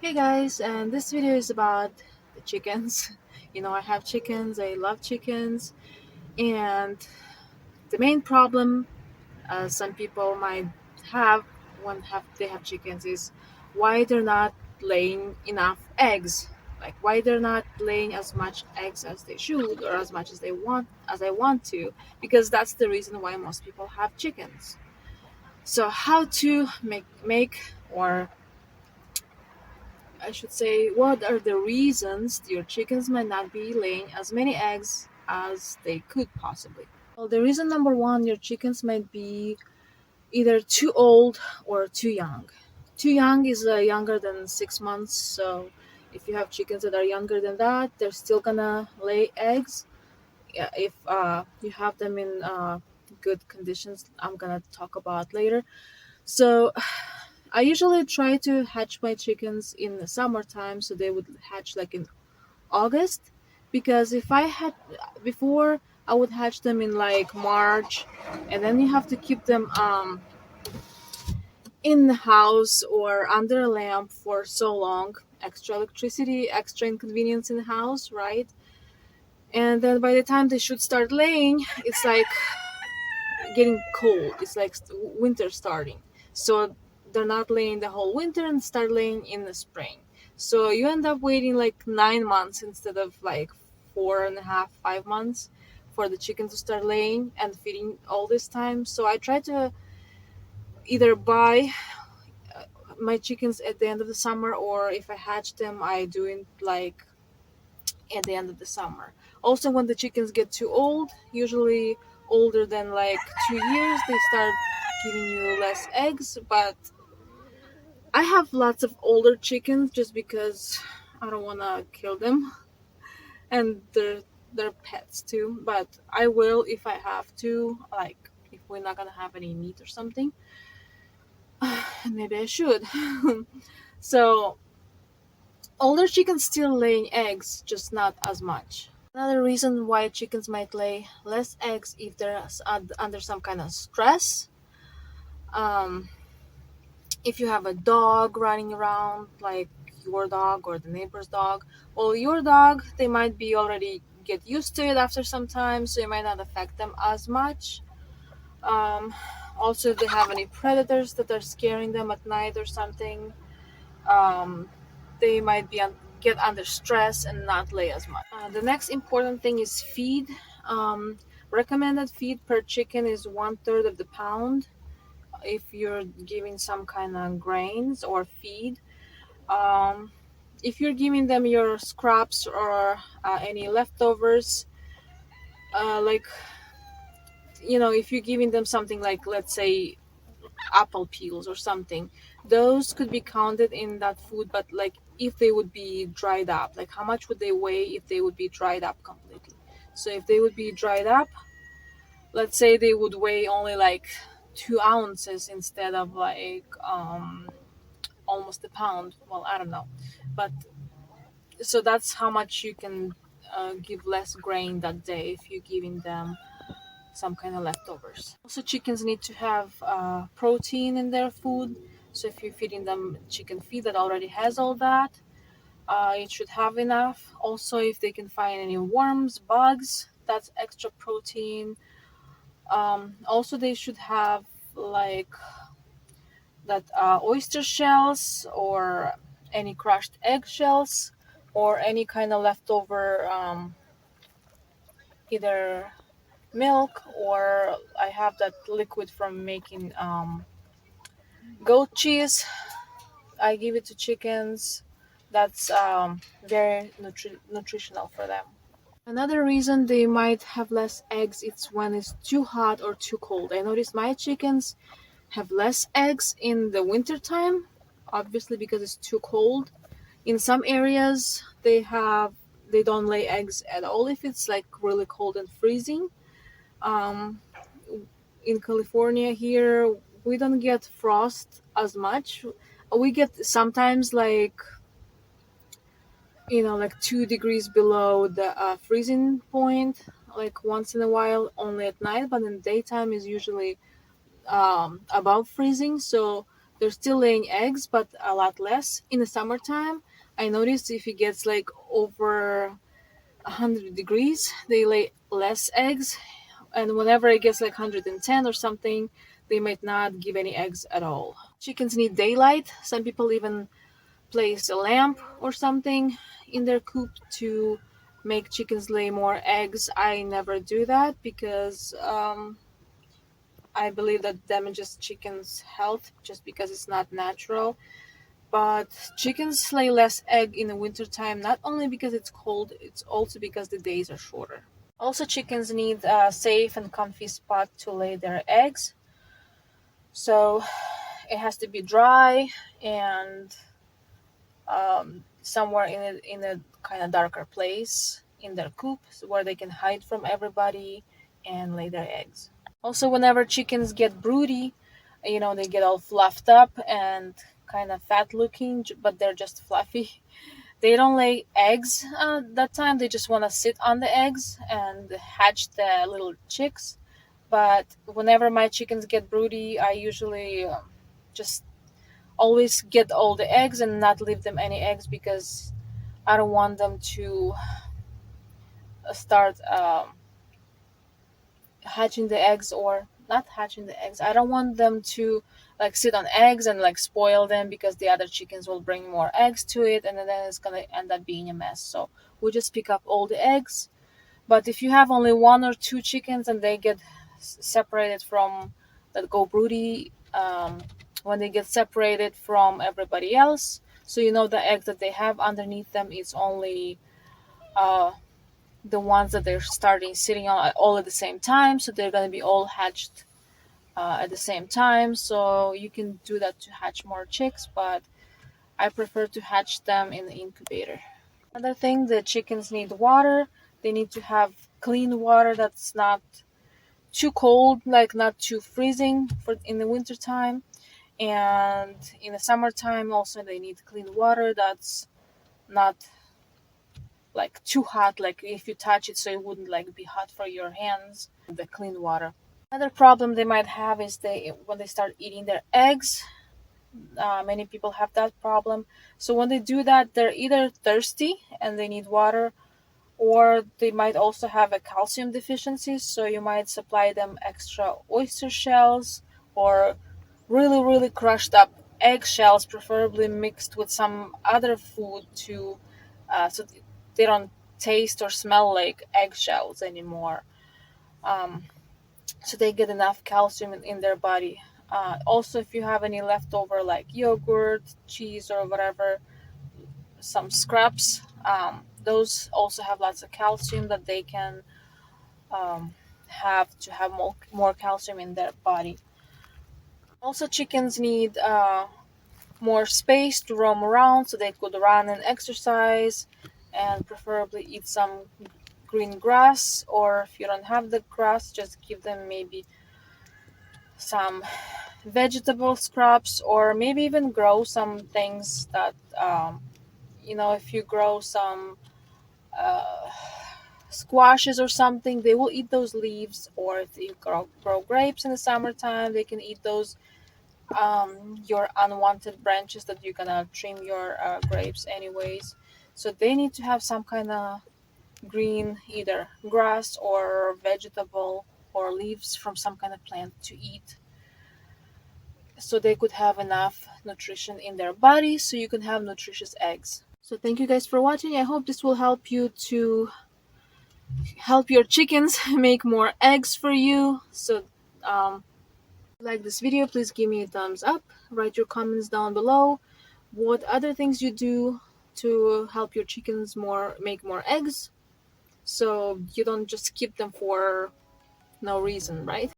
Hey guys, and this video is about the chickens. I have chickens, I love chickens, and the main problem some people might have when they have chickens is why they're not laying enough eggs. Like why they're not laying as much eggs as they should or as much as I want to, because that's the reason why most people have chickens. So how to make or I should say, what are the reasons your chickens might not be laying as many eggs as they could possibly? Well, the reason number one, your chickens might be either too old or too young. Too young is younger than 6 months, so if you have chickens that are younger than that, they're still gonna lay eggs. Yeah, if you have them in good conditions, I'm gonna talk about later. So I usually try to hatch my chickens in the summertime so they would hatch like in August, because if I had before, I would hatch them in like March, and then you have to keep them in the house or under a lamp for so long. Extra electricity, extra inconvenience in the house, right? And then by the time they should start laying, it's like getting cold. It's like winter starting. So they're not laying the whole winter and start laying in the spring. So you end up waiting like 9 months instead of like 4.5, 5 months for the chicken to start laying and feeding all this time. So I try to either buy my chickens at the end of the summer, or if I hatch them, I do it like at the end of the summer. Also, when the chickens get too old, usually older than like 2 years, they start giving you less eggs. But I have lots of older chickens just because I don't want to kill them, and they're pets too. But I will if I have to, like if we're not gonna have any meat or something. Maybe I should. So older chickens still laying eggs, just not as much. Another reason why chickens might lay less eggs if they're under some kind of stress. Um, if you have a dog running around, like your dog or the neighbor's dog, well, your dog, they might be already get used to it after some time, so it might not affect them as much. Um, Also, if they have any predators that are scaring them at night or something, um, they might get under stress and not lay as much. The next important thing is feed. Um, Recommended feed per chicken is 1/3 of the pound if you're giving some kind of grains or feed. Um, if you're giving them your scraps or any leftovers, like if you're giving them something like, let's say, apple peels or something, those could be counted in that food. But like if they would be dried up, like how much would they weigh if they would be dried up completely? So if they would be dried up, let's say they would weigh only like 2 ounces instead of like almost a pound. Well, I don't know, but so that's how much you can give less grain that day if you're giving them some kind of leftovers. Also, chickens need to have protein in their food. So if you're feeding them chicken feed that already has all that, it should have enough. Also, if they can find any worms, bugs, that's extra protein. Also, they should have like that oyster shells or any crushed egg shells or any kind of leftover either milk, or I have that liquid from making goat cheese. I give it to chickens. That's very nutritional for them. Another reason they might have less eggs is when it's too hot or too cold. I noticed my chickens have less eggs in the winter time, obviously because it's too cold. In some areas they don't lay eggs at all if it's like really cold and freezing. Um, in California here, we don't get frost as much. We get sometimes like like 2 degrees below the freezing point, like once in a while, only at night. But in daytime is usually above freezing. So They're still laying eggs, but a lot less. In the summertime, I noticed if it gets like over 100 degrees, they lay less eggs. And whenever it gets like 110 or something, they might not give any eggs at all. Chickens need daylight. Some people even place a lamp or something in their coop to make chickens lay more eggs. I never do that because I believe that damages chickens' health just because it's not natural. But chickens lay less egg in the wintertime, not only because it's cold, it's also because the days are shorter. Also, chickens need a safe and comfy spot to lay their eggs. So it has to be dry and somewhere in a kind of darker place in their coop where they can hide from everybody and lay their eggs. Also, whenever chickens get broody, they get all fluffed up and kind of fat looking, but they're just fluffy. They don't lay eggs that time. They just want to sit on the eggs and hatch the little chicks. But whenever my chickens get broody, I usually just always get all the eggs and not leave them any eggs because I don't want them to start hatching the eggs, or not hatching the eggs. I don't want them to like sit on eggs and like spoil them because the other chickens will bring more eggs to it, and then it's gonna end up being a mess. So we just pick up all the eggs. But if you have only one or two chickens and they get separated from that go broody, when they get separated from everybody else, so the eggs that they have underneath them is only uh, the ones that they're starting sitting on all at the same time, so they're going to be all hatched at the same time. So you can do that to hatch more chicks, but I prefer to hatch them in the incubator. Another thing, the chickens need water. They need to have clean water that's not too cold, like not too freezing for in the winter time. And in the summertime also they need clean water that's not like too hot, like if you touch it so it wouldn't like be hot for your hands. The clean water. Another problem they might have is they when they start eating their eggs. Many people have that problem. So when they do that, they're either thirsty and they need water, or they might also have a calcium deficiency. So you might supply them extra oyster shells or really, really crushed up eggshells, preferably mixed with some other food to so they don't taste or smell like eggshells anymore. Um, so they get enough calcium in their body. Also, if you have any leftover like yogurt, cheese, or whatever, some scraps, those also have lots of calcium that they can have to have more calcium in their body. Also, chickens need more space to roam around so they could run and exercise and preferably eat some green grass, or if you don't have the grass, just give them maybe some vegetable scraps, or maybe even grow some things that if you grow some uh, squashes or something, they will eat those leaves. Or if you grow grapes in the summertime, they can eat those your unwanted branches that you're gonna trim your grapes anyways. So they need to have some kind of green, either grass or vegetable or leaves from some kind of plant to eat, so they could have enough nutrition in their body so you can have nutritious eggs. So thank you guys for watching. I hope this will help you to help your chickens make more eggs for you. So like this video, please give me a thumbs up. Write your comments down below. What other things you do to help your chickens make more eggs, so you don't just keep them for no reason, right?